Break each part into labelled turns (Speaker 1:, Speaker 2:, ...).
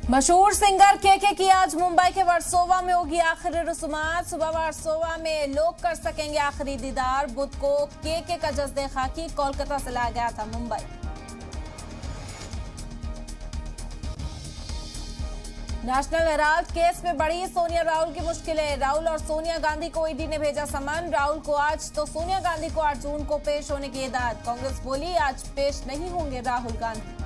Speaker 1: मशहूर सिंगर केके की आज मुंबई के वर्सोवा में होगी आखिरी रस्मात। सुबह वर्सोवा में लोग कर सकेंगे आखिरी दीदार। बुध को केके का जज्बे खाकी कोलकाता से लाया गया था मुंबई। नेशनल हेराल्ड केस में बढ़ी सोनिया राहुल की मुश्किलें। राहुल और सोनिया गांधी को ईडी ने भेजा समन। राहुल को आज तो सोनिया गांधी को 8 जून को पेश होने की हिदायत। कांग्रेस बोली आज पेश नहीं होंगे राहुल गांधी।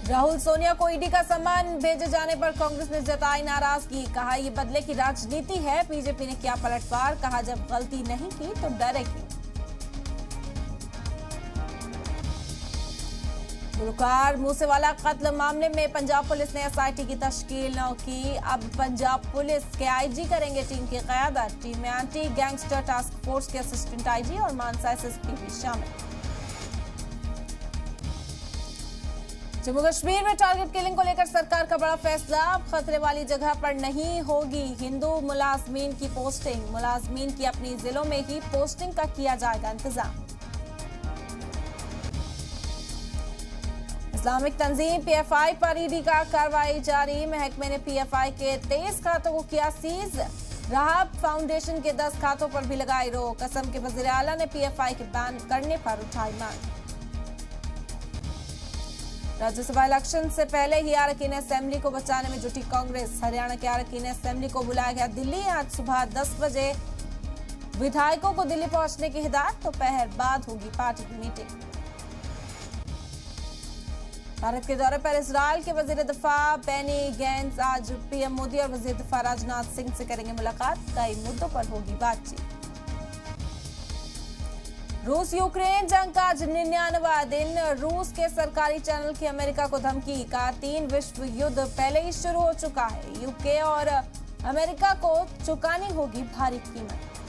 Speaker 1: राहुल सोनिया को ईडी का सम्मान भेजे जाने पर कांग्रेस ने जताई नाराजगी। कहा ये बदले की राजनीति है। बीजेपी ने किया पलटवार। कहा जब गलती नहीं की तो डरेगी। गुलकार मूसेवाला कत्ल मामले में पंजाब पुलिस ने एसआईटी की तश्कील न की। अब पंजाब पुलिस के आईजी करेंगे टीम की क़यादत। टीम में एंटी गैंगस्टर टास्क फोर्स के असिस्टेंट आईजी और मानसा एसएसपी भी शामिल। जम्मू कश्मीर में टारगेट किलिंग को लेकर सरकार का बड़ा फैसला। अब खतरे वाली जगह पर नहीं होगी हिंदू मुलाजमीन की पोस्टिंग। मुलाजमीन की अपनी जिलों में ही पोस्टिंग का किया जाएगा इंतजाम। इस्लामिक तंजीम पीएफआई पर ईडी का कार्रवाई जारी। महकमे ने पीएफआई के 23 खातों को किया सीज। राहब फाउंडेशन के 10 खातों पर भी लगाई रोक। असम के वजीर आला ने पीएफआई के बैन करने पर उठाई मांग। राज्यसभा इलेक्शन से पहले ही अरकान असेंबली को बचाने में जुटी कांग्रेस। हरियाणा के अरकान असेंबली को बुलाया गया दिल्ली। आज सुबह 10 बजे विधायकों को दिल्ली पहुंचने की हिदायत। दोपहर बाद होगी पार्टी की मीटिंग। भारत के दौरे पर इजरायल के वजीर दिफा बेनी गैंट्स आज पीएम मोदी और वजीर दिफा राजनाथ सिंह से करेंगे मुलाकात। कई मुद्दों पर होगी बातचीत। रूस यूक्रेन जंग का आज 99वां दिन। रूस के सरकारी चैनल की अमेरिका को धमकी। कहा 3 विश्व युद्ध पहले ही शुरू हो चुका है। यूके और अमेरिका को चुकानी होगी भारी कीमत।